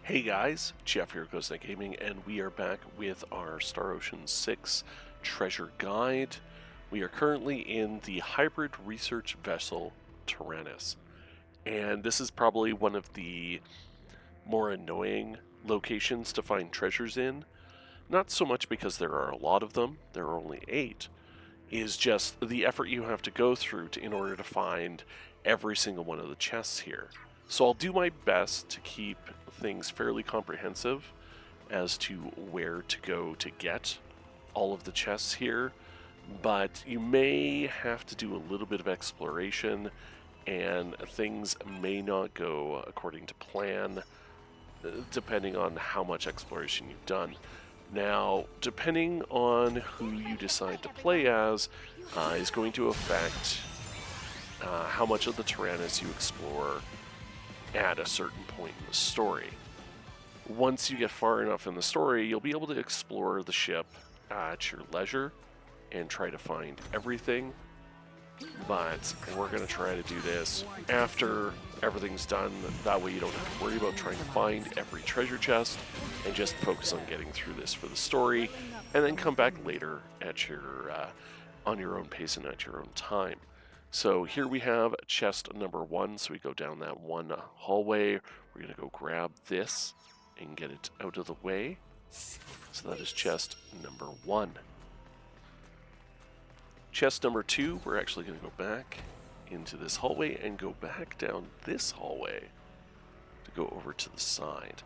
Hey guys, Jeff here, Bsky Gaming, and we are back with our Star Ocean 6 treasure guide. We are currently in the hybrid research vessel Terranus, and this is probably one of the more annoying locations to find treasures in. Not so much because there are a lot of them, there are only 8, is just the effort you have to go through in order to find every single one of the chests here. So I'll do my best to keep things fairly comprehensive as to where to go to get all of the chests here, but you may have to do a little bit of exploration and things may not go according to plan depending on how much exploration you've done. Now, depending on who you decide to play as is going to affect how much of the Terranus you explore at a certain point in the story. Once you get far enough in the story, you'll be able to explore the ship at your leisure and try to find everything, but we're going to try to do this after everything's done. That way you don't have to worry about trying to find every treasure chest and just focus on getting through this for the story, and then come back later at your on your own pace and at your own time. So here we have chest number 1, so we go down that one hallway. We're going to go grab this and get it out of the way. So that is chest number 1. Chest number 2, we're actually going to go back into this hallway and go back down this hallway to go over to the side.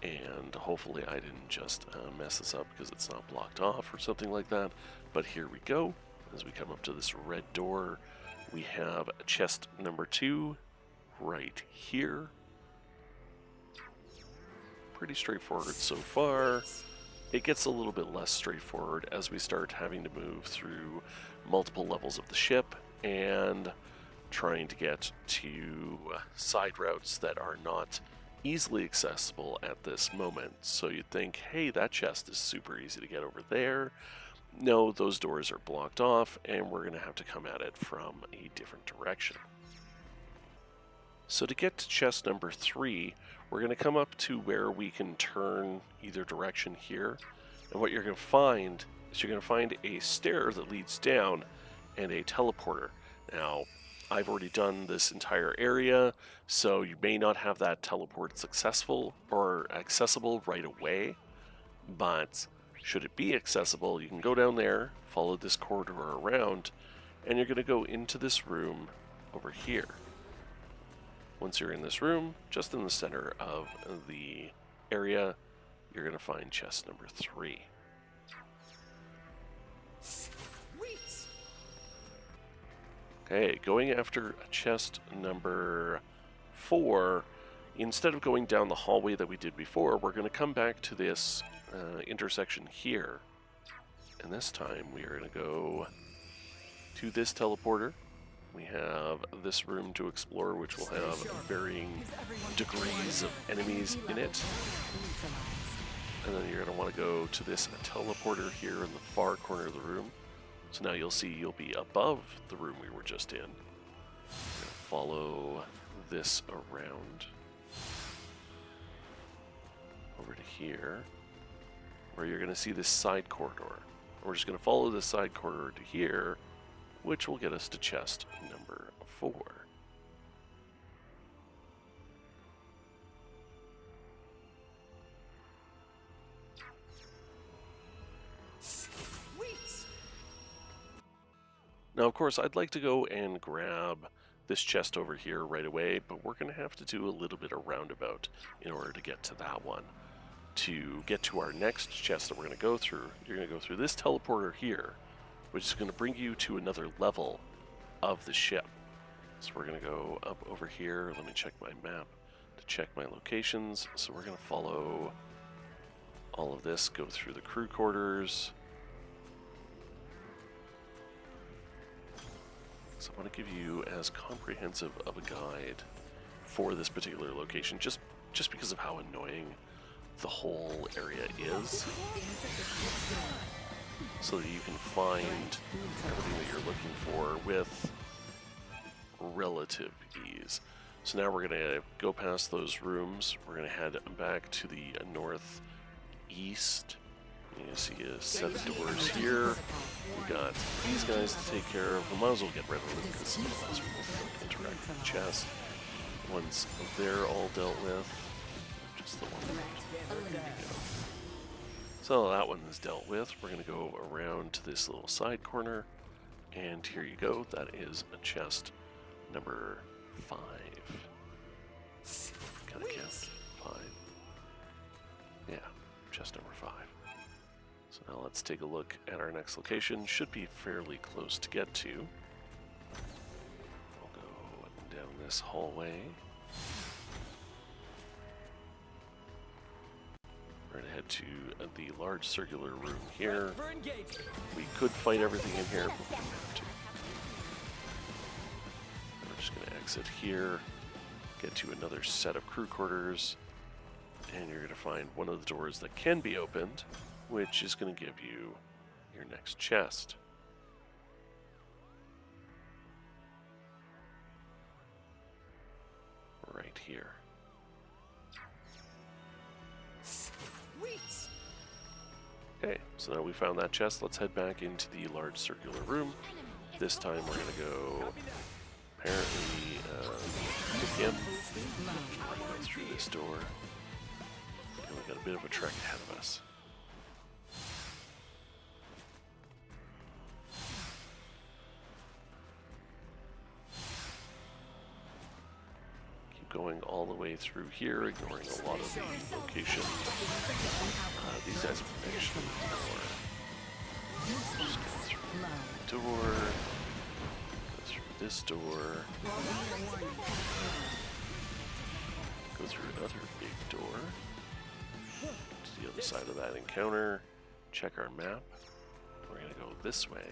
And hopefully I didn't just mess this up because it's not blocked off or something like that. But here we go. As we come up to this red door, we have chest number 2 right here. Pretty straightforward so far. It gets a little bit less straightforward as we start having to move through multiple levels of the ship and trying to get to side routes that are not easily accessible at this moment. So you'd think, hey, that chest is super easy to get over there. No, those doors are blocked off, and we're going to have to come at it from a different direction. So to get to chest number 3, we're going to come up to where we can turn either direction here. And what you're going to find is you're going to find a stair that leads down and a teleporter. Now, I've already done this entire area, so you may not have that teleport successful or accessible right away, but should it be accessible, you can go down there, follow this corridor around, and you're going to go into this room over here. Once you're in this room, just in the center of the area, you're going to find chest number 3. Okay, going after chest number 4, instead of going down the hallway that we did before, we're going to come back to this intersection here. And this time we are going to go to this teleporter. We have this room to explore, which will have varying degrees of enemies in it. And then you're going to want to go to this teleporter here in the far corner of the room. So now you'll see you'll be above the room we were just in. Follow this around over to here, where you're going to see this side corridor. We're just going to follow this side corridor to here, which will get us to chest number 4. Now, of course, I'd like to go and grab this chest over here right away, but we're going to have to do a little bit of roundabout in order to get to that one. To get to our next chest that we're going to go through, you're going to go through this teleporter here, which is going to bring you to another level of the ship. So we're going to go up over here. Let me check my map to check my locations. So we're going to follow all of this, go through the crew quarters. So I want to give you as comprehensive of a guide for this particular location, just because of how annoying the whole area is, so that you can find everything that you're looking for with relative ease. So now we're going to go past those rooms. We're going to head back to the northeast. You can see a set of doors here. We got these guys to take care of. We might as well get rid of them because otherwise we won't be able to interact with the chest. Once they're all dealt with, just the one. There you go. So that one is dealt with. We're going to go around to this little side corner, and here you go. That is a chest number 5. Can I count? 5. Yeah, chest number 5. So now let's take a look at our next location. Should be fairly close to get to. We'll go down this hallway. We're going to head to the large circular room here. We could fight everything in here, but we don't have to. We're just going to exit here, get to another set of crew quarters, and you're going to find one of the doors that can be opened, which is going to give you your next chest. Right here. Okay, so now we found that chest. Let's head back into the large circular room. This time we're going to go, apparently, pick him. We're going to go through this door. And we've got a bit of a trek ahead of us. Going all the way through here, ignoring a lot of the locations. These guys are actually more. Just go through the door, go through this door, go through another big door, to the other side of that encounter, check our map. We're going to go this way,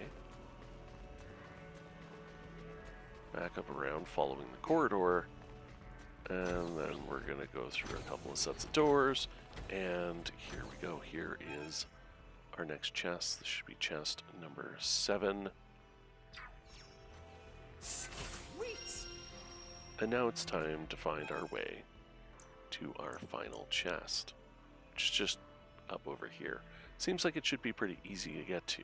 back up around, following the corridor. And then we're going to go through a couple of sets of doors, and here we go. Here is our next chest. This should be chest number 7. Sweet. And now it's time to find our way to our final chest, which is just up over here. Seems like it should be pretty easy to get to.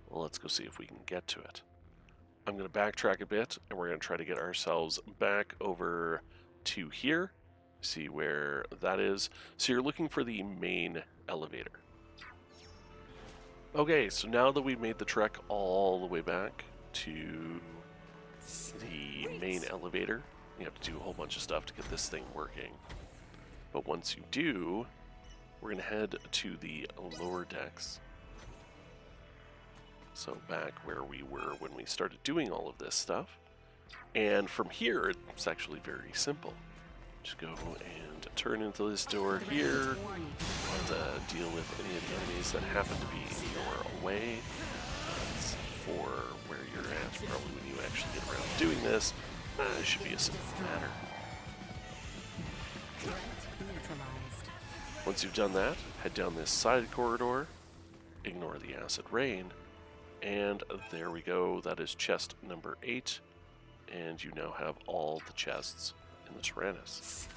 Well, let's go see if we can get to it. I'm going to backtrack a bit, and we're going to try to get ourselves back over to here, see where that is. So you're looking for the main elevator. Okay, so now that we've made the trek all the way back to the main elevator, you have to do a whole bunch of stuff to get this thing working. But once you do, we're going to head to the lower decks. So back where we were when we started doing all of this stuff. And from here, it's actually very simple. Just go and turn into this door here, and deal with any of the enemies that happen to be in your way. That's for where you're at, probably when you actually get around to doing this. It should be a simple matter. Once you've done that, head down this side corridor, ignore the acid rain, and there we go. That is chest number 8, and you now have all the chests in the Terranus.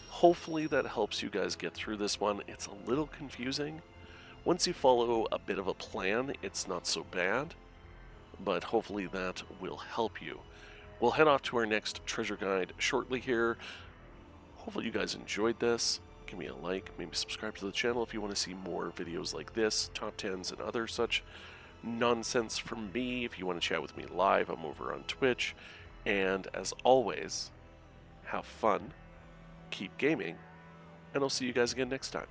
Hopefully that helps you guys get through this one. It's a little confusing. Once you follow a bit of a plan, it's not so bad, but hopefully that will help you. We'll head off to our next treasure guide shortly here. Hopefully you guys enjoyed this. Give me a like, maybe subscribe to the channel if you want to see more videos like this, top 10s and other such nonsense from me. If you want to chat with me live, I'm over on Twitch. And as always, have fun, keep gaming, and I'll see you guys again next time.